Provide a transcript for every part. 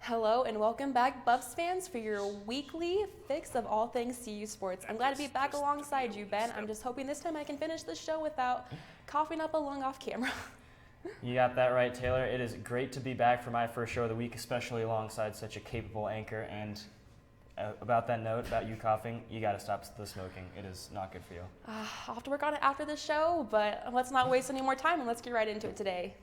Hello and welcome back, Buffs fans, for your weekly fix of all things CU sports. I'm glad to be back alongside you, Ben. I'm just hoping this time I can finish the show without coughing up a lung off camera. You got that right, Taylor. It is great to be back for my first show of the week, especially alongside such a capable anchor. And about that note, about you coughing, you got to stop the smoking. It is not good for you. I'll have to work on it after the show, but let's not waste any more time and let's get right into it today.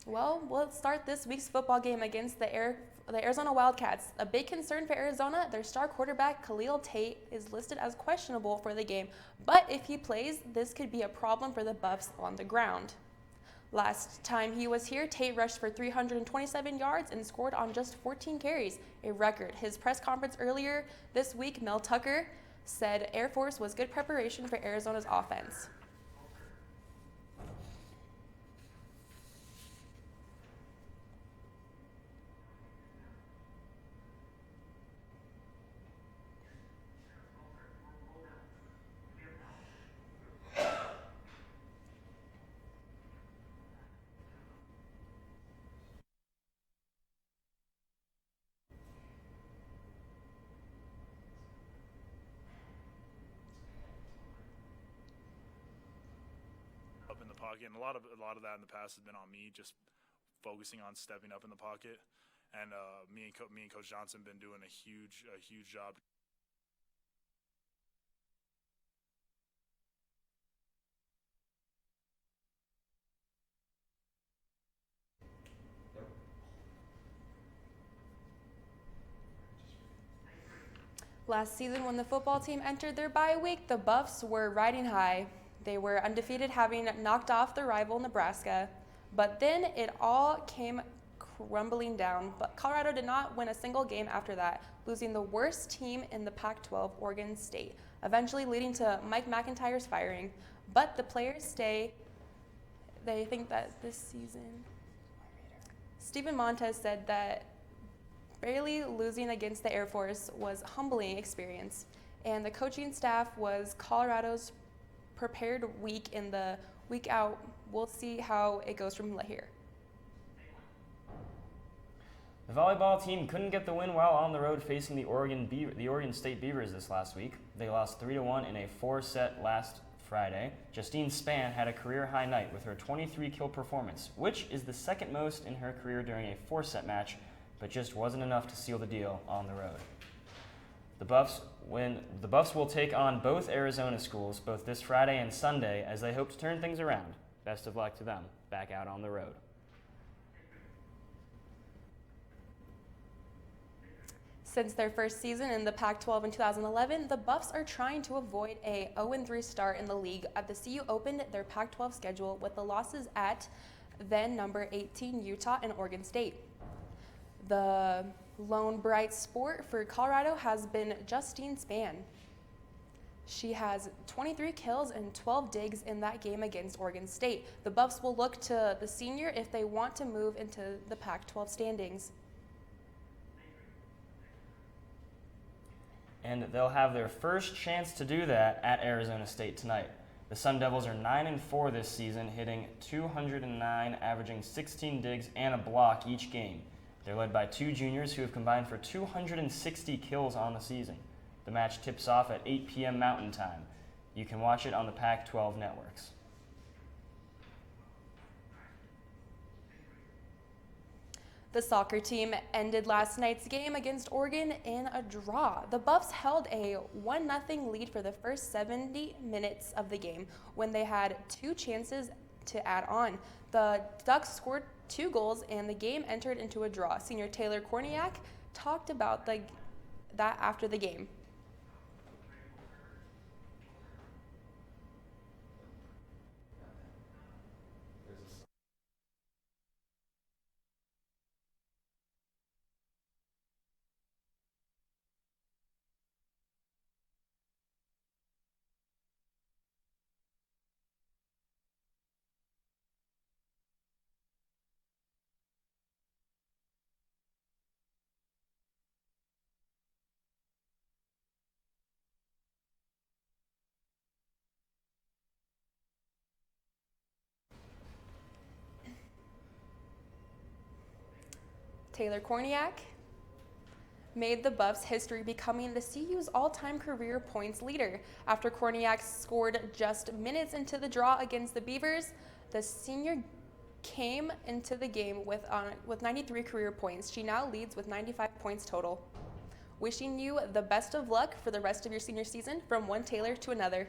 Well, let's start this week's football game against the Arizona Wildcats. A big concern for Arizona, their star quarterback Khalil Tate is listed as questionable for the game, but if he plays, this could be a problem for the Buffs on the ground. Last time he was here, Tate rushed for 327 yards and scored on just 14 carries, a record. His press conference earlier this week, Mel Tucker said Air Force was good preparation for Arizona's offense. Up in the pocket, and a lot of that in the past has been on me, just focusing on stepping up in the pocket, and me and Coach Johnson been doing a huge job. Last season, when the football team entered their bye week, the Buffs were riding high. They were undefeated, having knocked off their rival Nebraska. But then it all came crumbling down. But Colorado did not win a single game after that, losing the worst team in the Pac-12, Oregon State, eventually leading to Mike McIntyre's firing. But the players stay. They think that this season, Steven Montez said that barely losing against the Air Force was a humbling experience, and the coaching staff was Colorado's prepared week in the week out. We'll see how it goes from here. The volleyball team couldn't get the win while on the road facing the Oregon State Beavers this last week. They lost 3-1 in a 4-set last Friday. Justine Spann had a career-high night with her 23-kill performance, which is the second most in her career during a 4-set match, but just wasn't enough to seal the deal on the road. The Buffs will take on both Arizona schools both this Friday and Sunday as they hope to turn things around. Best of luck to them back out on the road. Since their first season in the Pac-12 in 2011, the Buffs are trying to avoid a 0-3 start in the league. At the CU opened their Pac-12 schedule with the losses at then number 18 Utah and Oregon State. The lone bright sport for Colorado has been Justine Spann. She has 23 kills and 12 digs in that game against Oregon State. The Buffs will look to the senior if they want to move into the Pac-12 standings. And they'll have their first chance to do that at Arizona State tonight. The Sun Devils are 9-4 this season, hitting .209, averaging 16 digs and a block each game. They're led by two juniors who have combined for 260 kills on the season. The match tips off at 8 p.m. Mountain Time. You can watch it on the Pac-12 networks. The soccer team ended last night's game against Oregon in a draw. The Buffs held a 1-0 lead for the first 70 minutes of the game when they had two chances to add on. The Ducks scored 2 goals and the game entered into a draw. Senior Taylor Korniak talked about that after the game. Taylor Korniak made the Buffs history, becoming the CU's all-time career points leader. After Korniak scored just minutes into the draw against the Beavers, the senior came into the game with 93 career points. She now leads with 95 points total. Wishing you the best of luck for the rest of your senior season from one Taylor to another.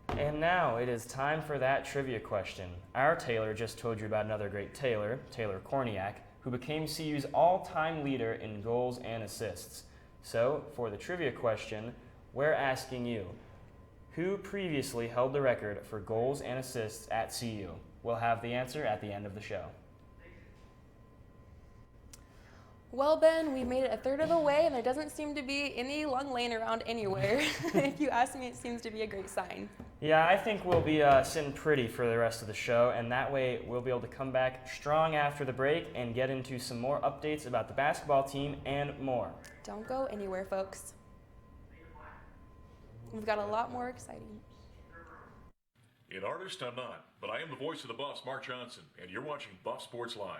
And now it is time for that trivia question. Our Taylor just told you about another great Taylor, Taylor Korniak, who became CU's all-time leader in goals and assists. So, for the trivia question, we're asking you, who previously held the record for goals and assists at CU? We'll have the answer at the end of the show. Well, Ben, we made it a third of the way, and there doesn't seem to be any long lane around anywhere. If you ask me, it seems to be a great sign. Yeah, I think we'll be sitting pretty for the rest of the show, and that way we'll be able to come back strong after the break and get into some more updates about the basketball team and more. Don't go anywhere, folks. We've got a lot more exciting. An artist, I'm not, but I am the voice of the Buffs, Mark Johnson, and you're watching BuffSports Live.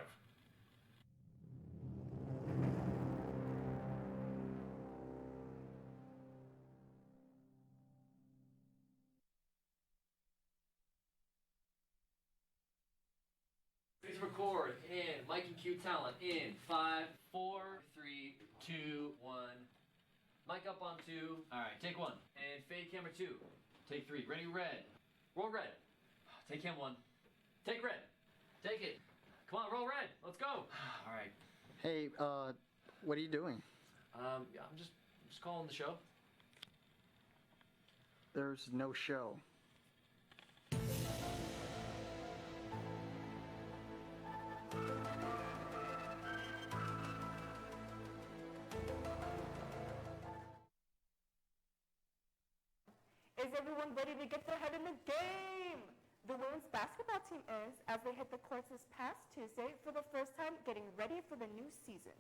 Please record in Mike and Q talent in 5, 4, 3, 2, 1. Mic up on 2. All right, take 1. And fade camera 2. Take 3. Ready, red. Roll red. Take cam 1. Take red. Take it. Come on, roll red. Let's go. All right. Hey, what are you doing? Yeah, I'm just calling the show. There's no show. Is everyone ready to get their head in the game? The women's basketball team is, as they hit the courts this past Tuesday for the first time, getting ready for the new season.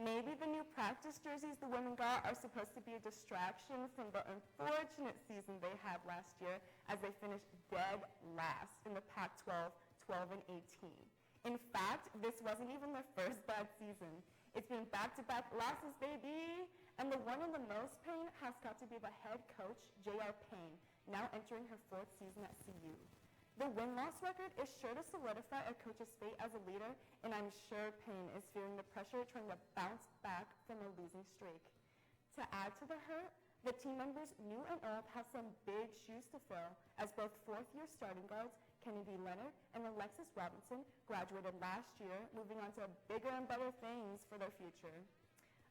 Maybe the new practice jerseys the women got are supposed to be a distraction from the unfortunate season they had last year as they finished dead last in the Pac-12, 12 and 18. In fact, this wasn't even their first bad season. It's been back-to-back losses, baby. And the one in the most pain has got to be the head coach, J.R. Payne, now entering her 4th season at CU. The win-loss record is sure to solidify a coach's fate as a leader, and I'm sure Payne is feeling the pressure trying to bounce back from a losing streak. To add to the hurt, the team members, new and old, have some big shoes to fill, as both 4th-year starting guards Kennedy Leonard and Alexis Robinson graduated last year, moving on to bigger and better things for their future.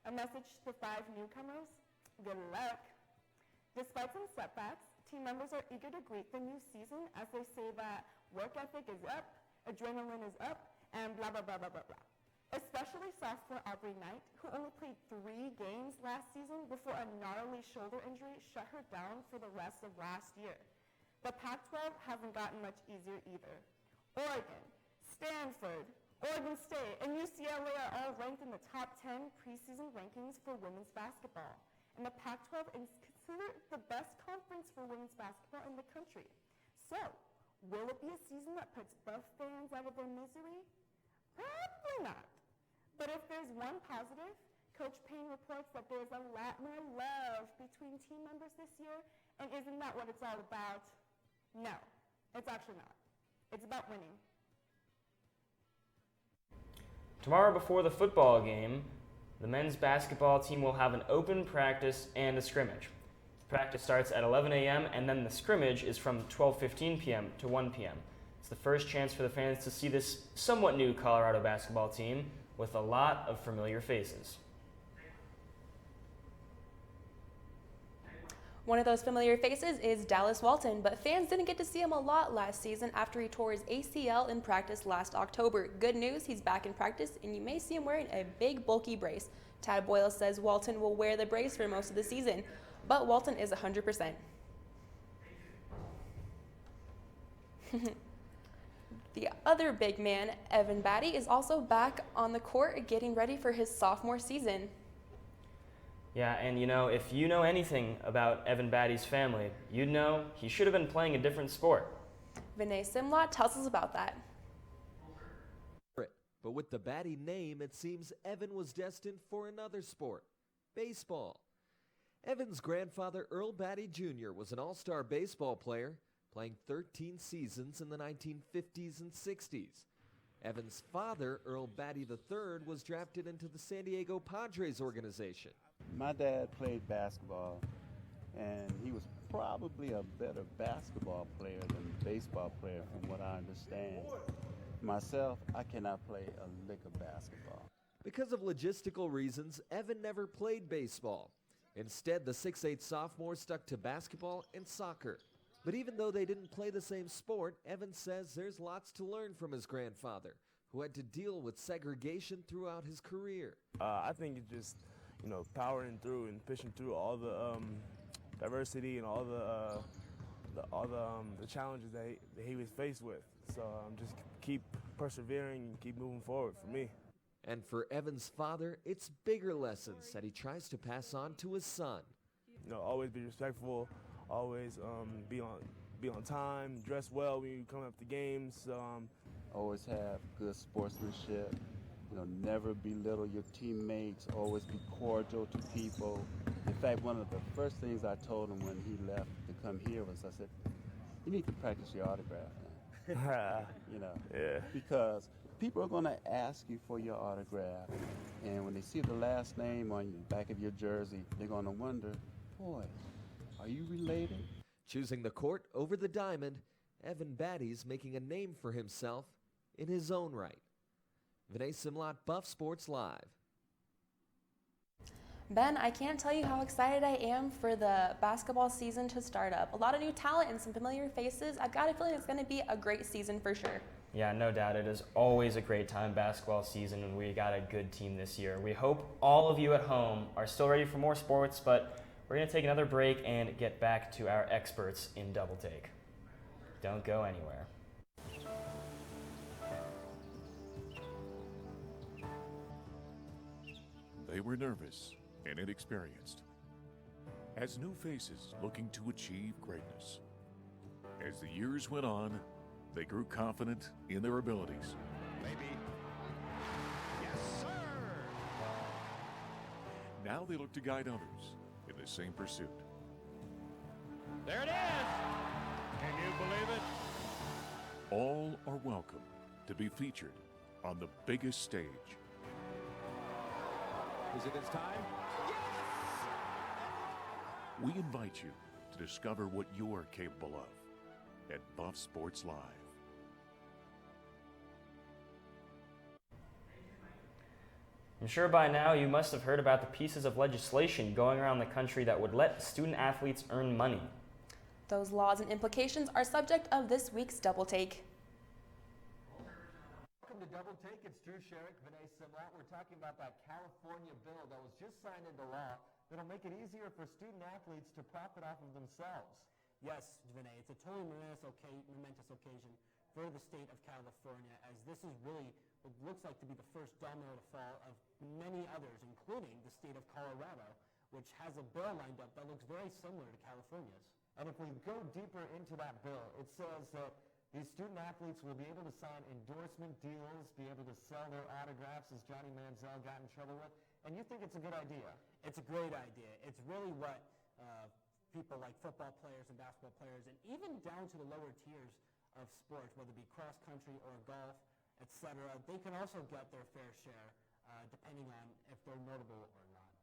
A message to 5 newcomers: good luck. Despite some setbacks, team members are eager to greet the new season as they say that work ethic is up, adrenaline is up, and blah, blah, blah, blah, blah, blah. Especially sophomore Aubrey Knight, who only played 3 games last season before a gnarly shoulder injury shut her down for the rest of last year. The Pac-12 hasn't gotten much easier either. Oregon, Stanford, Oregon State, and UCLA are all ranked in the top 10 preseason rankings for women's basketball. And the Pac-12 is considered the best conference for women's basketball in the country. So, will it be a season that puts Buff fans out of their misery? Probably not. But if there's one positive, Coach Payne reports that there's a lot more love between team members this year, and isn't that what it's all about? No, it's actually not. It's about winning. Tomorrow before the football game, the men's basketball team will have an open practice and a scrimmage. Practice starts at 11 a.m. and then the scrimmage is from 12:15 p.m. to 1 p.m. It's the first chance for the fans to see this somewhat new Colorado basketball team with a lot of familiar faces. One of those familiar faces is Dallas Walton, but fans didn't get to see him a lot last season after he tore his ACL in practice last October. Good news, he's back in practice, and you may see him wearing a big, bulky brace. Tad Boyle says Walton will wear the brace for most of the season, but Walton is 100%. The other big man, Evan Batty, is also back on the court getting ready for his sophomore season. Yeah, and if you know anything about Evan Batty's family, you'd know he should have been playing a different sport. Vinay Simlot tells us about that. But with the Batty name, it seems Evan was destined for another sport, baseball. Evan's grandfather, Earl Batty Jr., was an all-star baseball player, playing 13 seasons in the 1950s and 60s. Evan's father, Earl Batty III, was drafted into the San Diego Padres organization. My dad played basketball, and he was probably a better basketball player than baseball player from what I understand. Myself, I cannot play a lick of basketball. Because of logistical reasons, Evan never played baseball. Instead, the 6'8 sophomore stuck to basketball and soccer. But even though they didn't play the same sport, Evan says there's lots to learn from his grandfather, who had to deal with segregation throughout his career. I think it's just, powering through and pushing through all the diversity and all the challenges that he was faced with. So just keep persevering and keep moving forward for me. And for Evan's father, it's bigger lessons that he tries to pass on to his son. Always be respectful, always be on time, dress well when you come up to games. Always have good sportsmanship. Never belittle your teammates. Always be cordial to people. In fact, one of the first things I told him when he left to come here was, I said, "You need to practice your autograph, man." Yeah. Because people are going to ask you for your autograph, and when they see the last name on the back of your jersey, they're going to wonder, boy, are you related? Choosing the court over the diamond, Evan Batty's making a name for himself in his own right. Vinay Simlot, BuffSports Live. Ben, I can't tell you how excited I am for the basketball season to start up. A lot of new talent and some familiar faces. I've got a feeling it's going to be a great season for sure. Yeah, no doubt. It is always a great time basketball season, and we got a good team this year. We hope all of you at home are still ready for more sports, but we're going to take another break and get back to our experts in Double Take. Don't go anywhere. They were nervous and inexperienced, as new faces looking to achieve greatness. As the years went on, they grew confident in their abilities. Maybe. Yes, sir! Now they look to guide others in the same pursuit. There it is! Can you believe it? All are welcome to be featured on the biggest stage. Is it his time? We invite you to discover what you're capable of at BuffSports Live. I'm sure by now you must have heard about the pieces of legislation going around the country that would let student athletes earn money. Those laws and implications are subject of this week's Double Take. Welcome to Double Take. It's Drew Sherrick, Vinay Simlot. We're talking about that California bill that was just signed into law that'll make it easier for student athletes to profit off of themselves. Yes, Vinay, it's a totally momentous occasion for the state of California, as this is really what looks like to be the first domino to fall of many others, including the state of Colorado, which has a bill lined up that looks very similar to California's. And if we go deeper into that bill, it says that these student athletes will be able to sign endorsement deals, be able to sell their autographs, as Johnny Manziel got in trouble with. And you think it's a good idea? It's a great idea. It's really what people like football players and basketball players, and even down to the lower tiers of sports, whether it be cross country or golf, etc., they can also get their fair share, depending on if they're notable or not.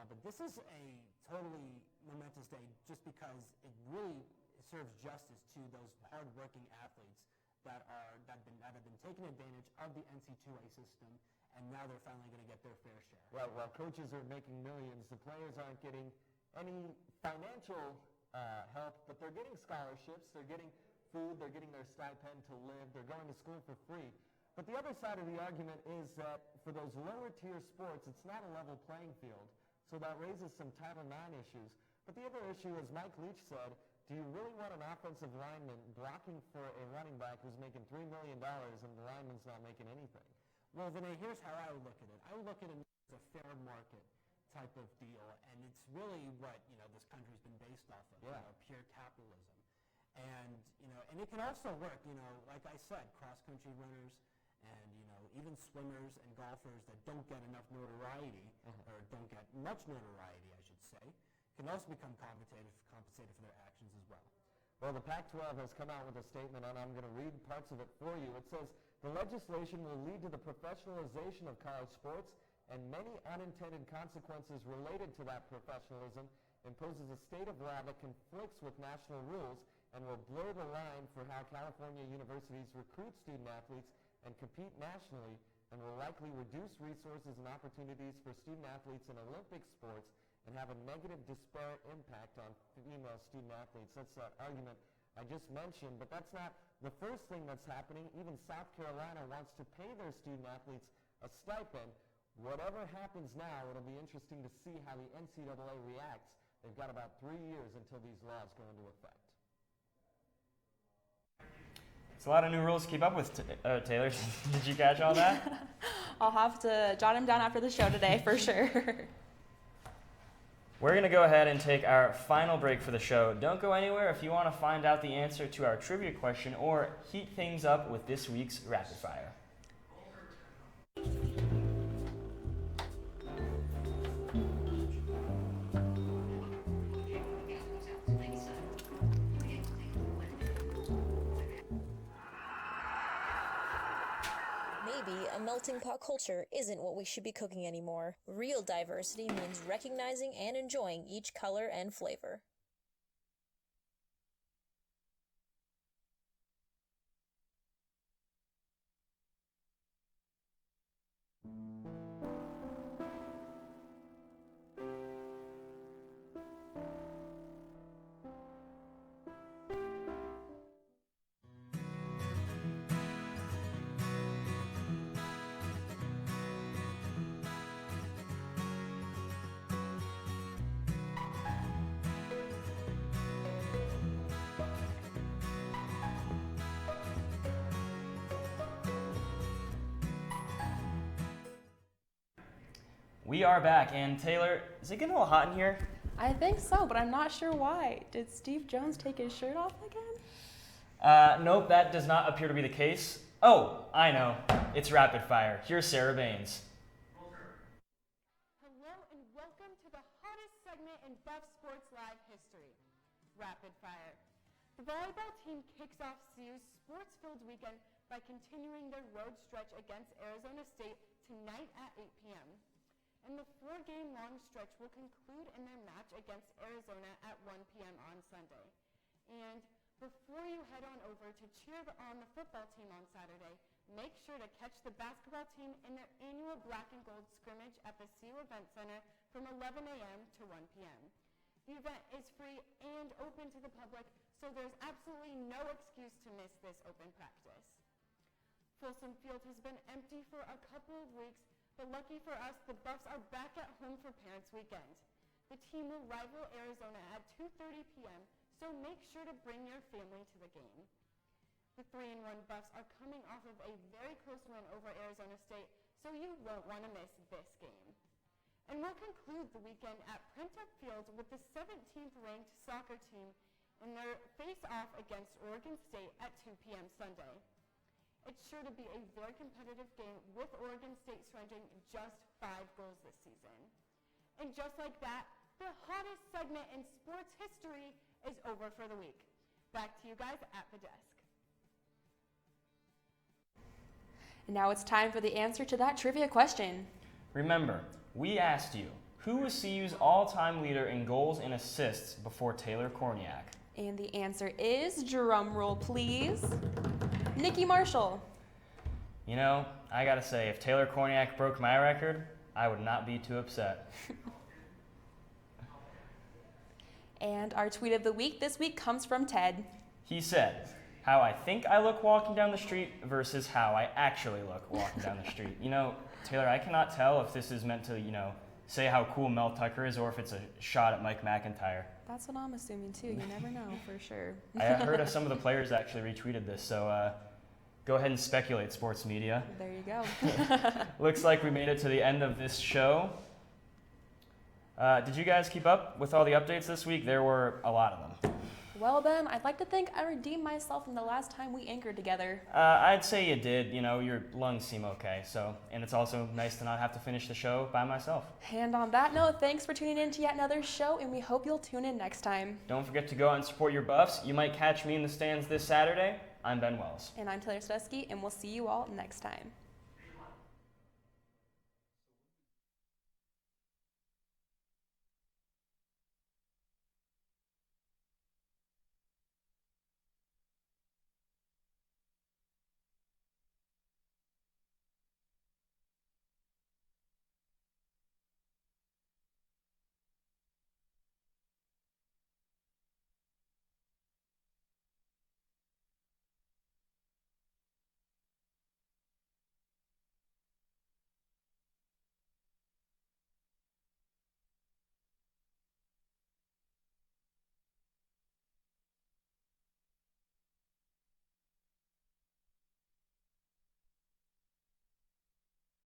But this is a totally momentous day just because it really serves justice to those hard-working athletes that have been taking advantage of the NC2A system, and now they're finally going to get their fair share. Well, while coaches are making millions, the players aren't getting any financial help, but they're getting scholarships, they're getting food, they're getting their stipend to live, they're going to school for free. But the other side of the argument is that for those lower-tier sports, it's not a level playing field, so that raises some Title IX issues. But the other issue, as Mike Leach said, do you really want an offensive lineman blocking for a running back who's making $3 million and the lineman's not making anything? Well, Vinay, here's how I would look at it. I would look at it as a fair market type of deal, and it's really what this country's been based off of, pure capitalism. And and it can also work, like I said, cross-country runners and even swimmers and golfers that don't get enough notoriety, or don't get much notoriety, I should say, can also become compensated for their actions as well. Well, the Pac-12 has come out with a statement, and I'm going to read parts of it for you. It says, the legislation will lead to the professionalization of college sports and many unintended consequences related to that professionalism, imposes a state of law that conflicts with national rules, and will blur the line for how California universities recruit student athletes and compete nationally, and will likely reduce resources and opportunities for student athletes in Olympic sports and have a negative disparate impact on female student athletes. That's that argument I just mentioned, but that's not the first thing that's happening. Even South Carolina wants to pay their student athletes a stipend. Whatever happens now, it'll be interesting to see how the NCAA reacts. They've got about 3 years until these laws go into effect. It's a lot of new rules to keep up with, Taylor. Did you catch all that? I'll have to jot him down after the show today for sure. We're going to go ahead and take our final break for the show. Don't go anywhere if you want to find out the answer to our trivia question or heat things up with this week's Rapid Fire. Maybe a melting pot culture isn't what we should be cooking anymore. Real diversity means recognizing and enjoying each color and flavor. We are back, and Taylor, is it getting a little hot in here? I think so, but I'm not sure why. Did Steve Jones take his shirt off again? Nope, that does not appear to be the case. Oh, I know. It's Rapid Fire. Here's Sarah Baines. Hello and welcome to the hottest segment in BuffSports Live history, Rapid Fire. The volleyball team kicks off CU's sports-filled weekend by continuing their road stretch against Arizona State tonight at 8 p.m. And the 4-game-long stretch will conclude in their match against Arizona at 1 p.m. on Sunday. And before you head on over to cheer on the football team on Saturday, make sure to catch the basketball team in their annual black and gold scrimmage at the CU Event Center from 11 a.m. to 1 p.m. The event is free and open to the public, so there's absolutely no excuse to miss this open practice. Folsom Field has been empty for a couple of weeks, but lucky for us, the Buffs are back at home for Parents Weekend. The team will rival Arizona at 2:30 p.m., so make sure to bring your family to the game. The 3-1 Buffs are coming off of a very close win over Arizona State, so you won't want to miss this game. And we'll conclude the weekend at Prentup Field with the 17th-ranked soccer team in their face-off against Oregon State at 2 p.m. Sunday. It's sure to be a very competitive game with Oregon State surrendering just 5 goals this season. And just like that, the hottest segment in sports history is over for the week. Back to you guys at the desk. And now it's time for the answer to that trivia question. Remember, we asked you, who was CU's all-time leader in goals and assists before Taylor Korniak? And the answer is, drum roll please, Nikki Marshall. You know, I gotta say, if Taylor Korniak broke my record, I would not be too upset. And our tweet of the week this week comes from Ted. He said, how I think I look walking down the street versus how I actually look walking down the street. You know, Taylor, I cannot tell if this is meant to, say how cool Mel Tucker is or if it's a shot at Mike McIntyre. That's what I'm assuming too. You never know for sure. I heard of some of the players actually retweeted this, so go ahead and speculate, sports media. There you go. Looks like we made it to the end of this show. Did you guys keep up with all the updates this week? There were a lot of them. Well, Ben, I'd like to think I redeemed myself from the last time we anchored together. I'd say you did. You know, your lungs seem okay. So, and it's also nice to not have to finish the show by myself. And on that note, thanks for tuning in to yet another show, and we hope you'll tune in next time. Don't forget to go out and support your Buffs. You might catch me in the stands this Saturday. I'm Ben Wells. And I'm Taylor Stesky, and we'll see you all next time.